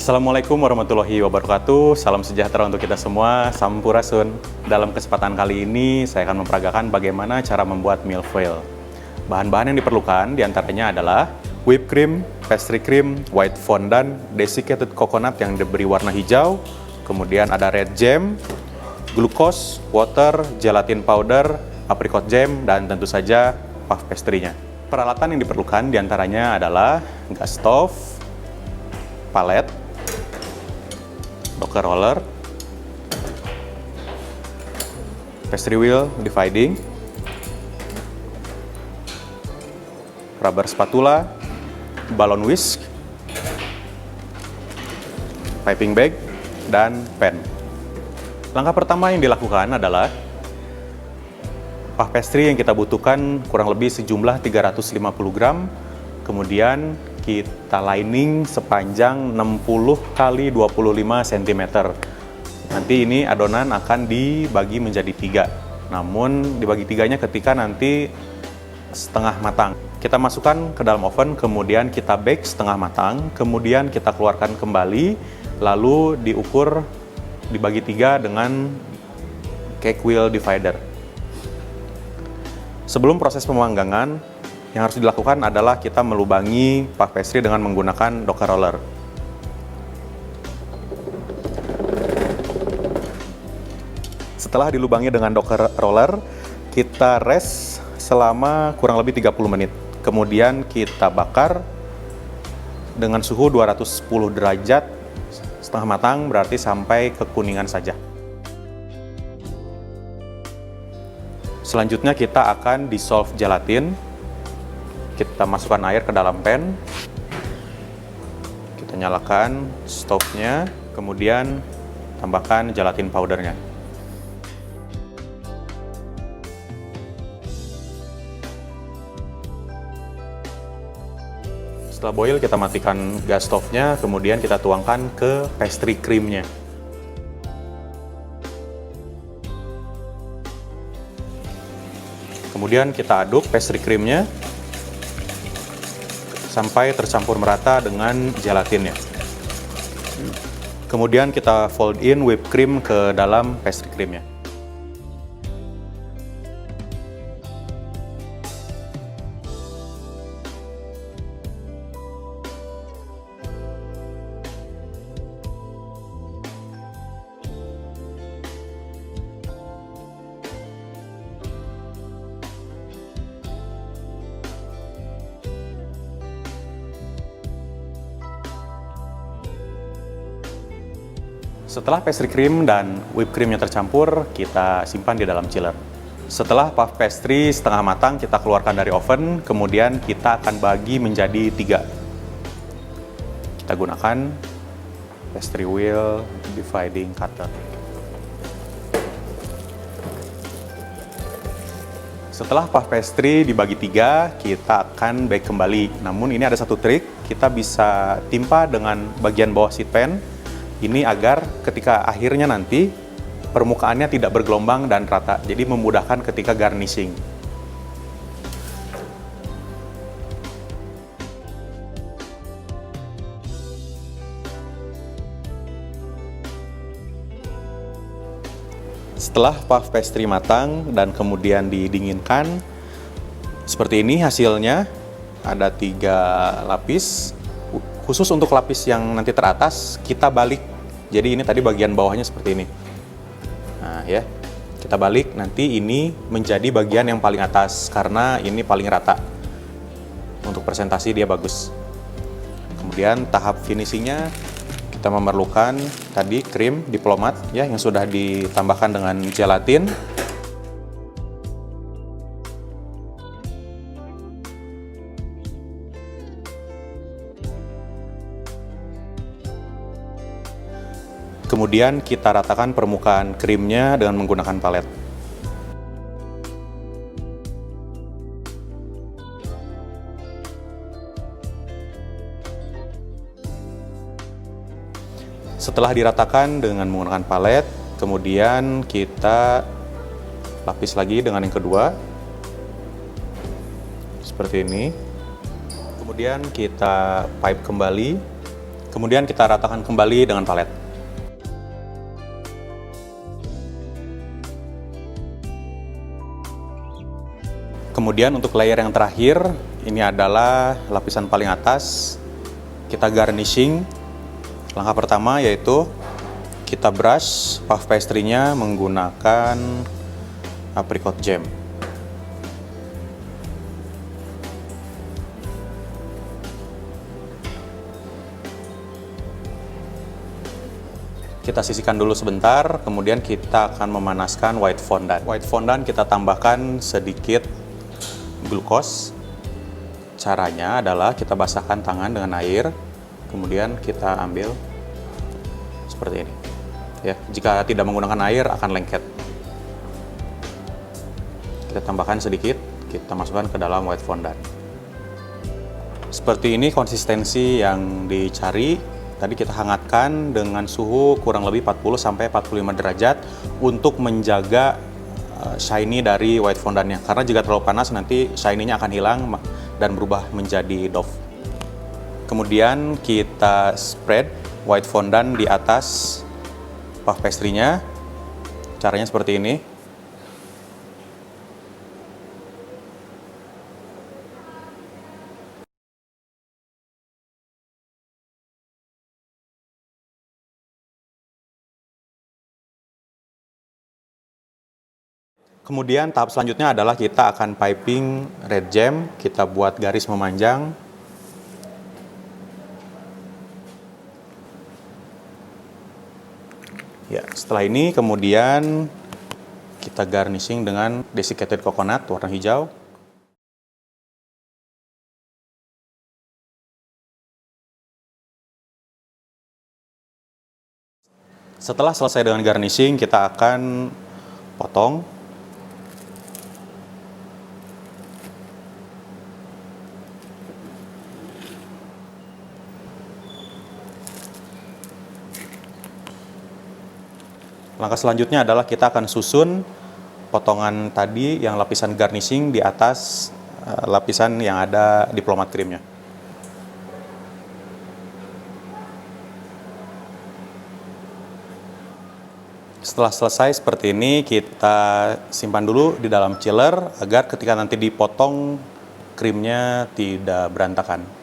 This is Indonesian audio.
Assalamualaikum warahmatullahi wabarakatuh. Salam sejahtera untuk kita semua. Sampurasun. Dalam kesempatan kali ini, saya akan memperagakan bagaimana cara membuat milfoil. Bahan-bahan yang diperlukan diantaranya adalah whipped cream, pastry cream, white fondant, desiccated coconut yang diberi warna hijau, kemudian ada red jam, glucose, water, gelatin powder, apricot jam, dan tentu saja puff pastry-nya. Peralatan yang diperlukan diantaranya adalah gas stove, palet, docker roller, pastry wheel dividing, rubber spatula, balon whisk, piping bag, dan pen. Langkah pertama yang dilakukan adalah puff pastry yang kita butuhkan kurang lebih sejumlah 350 gram, kemudian kita lining sepanjang 60 kali 25 cm. Nanti ini adonan akan dibagi menjadi 3. Namun dibagi 3-nya ketika nanti setengah matang. Kita masukkan ke dalam oven, kemudian kita bake setengah matang, kemudian kita keluarkan kembali, lalu diukur dibagi 3 dengan cake wheel divider. Sebelum proses pemanggangan, yang harus dilakukan adalah kita melubangi puff pastry dengan menggunakan docker roller. Setelah dilubangi dengan docker roller, kita rest selama kurang lebih 30 menit. Kemudian kita bakar dengan suhu 210 derajat setengah matang, berarti sampai kekuningan saja. Selanjutnya kita akan dissolve gelatin. Kita masukkan air ke dalam pan, kita nyalakan stove-nya, kemudian tambahkan gelatin powdernya. Setelah boil, kita matikan gas stove-nya, kemudian kita tuangkan ke pastry cream-nya. Kemudian kita aduk pastry cream-nya sampai tercampur merata dengan gelatinnya. Kemudian kita fold in whipped cream ke dalam pastry creamnya. Setelah pastry cream dan whipped creamnya tercampur, kita simpan di dalam chiller. Setelah puff pastry setengah matang, kita keluarkan dari oven, kemudian kita akan bagi menjadi 3. Kita gunakan pastry wheel dividing cutter. Setelah puff pastry dibagi 3, kita akan bake kembali. Namun ini ada satu trik, kita bisa timpa dengan bagian bawah sheet pan. Ini agar ketika akhirnya nanti permukaannya tidak bergelombang dan rata, jadi memudahkan ketika garnishing. Setelah puff pastry matang dan kemudian didinginkan, seperti ini hasilnya. Ada 3 lapis. Khusus untuk lapis yang nanti teratas, kita balik. Jadi ini tadi bagian bawahnya seperti ini. Nah ya, kita balik, nanti ini menjadi bagian yang paling atas karena ini paling rata. Untuk presentasi dia bagus. Kemudian tahap finishingnya, kita memerlukan tadi krim diplomat ya yang sudah ditambahkan dengan gelatin. Kemudian kita ratakan permukaan krimnya dengan menggunakan palet. Setelah diratakan dengan menggunakan palet, kemudian kita lapis lagi dengan yang kedua. Seperti ini. Kemudian kita pipe kembali Kemudian kita ratakan kembali dengan palet. Kemudian untuk layer yang terakhir, ini adalah lapisan paling atas. Kita garnishing. Langkah pertama yaitu kita brush puff pastry-nya menggunakan apricot jam. Kita sisihkan dulu sebentar, kemudian kita akan memanaskan white fondant. White fondant kita tambahkan sedikit glukos. Caranya adalah kita basahkan tangan dengan air, kemudian kita ambil seperti ini. Ya, jika tidak menggunakan air akan lengket. Kita tambahkan sedikit, kita masukkan ke dalam white fondant. Seperti ini konsistensi yang dicari. Tadi kita hangatkan dengan suhu kurang lebih 40-45 derajat untuk menjaga shiny dari white fondantnya. Karena jika terlalu panas nanti shiny-nya akan hilang dan berubah menjadi dough. Kemudian kita spread white fondant di atas puff pastry-nya. Caranya seperti ini. Kemudian tahap selanjutnya adalah kita akan piping red jam. Kita buat garis memanjang. Ya, setelah ini kemudian kita garnishing dengan desiccated coconut warna hijau. Setelah selesai dengan garnishing, kita akan potong. Langkah selanjutnya adalah kita akan susun potongan tadi yang lapisan garnishing di atas lapisan yang ada diplomat krimnya. Setelah selesai seperti ini, kita simpan dulu di dalam chiller agar ketika nanti dipotong krimnya tidak berantakan.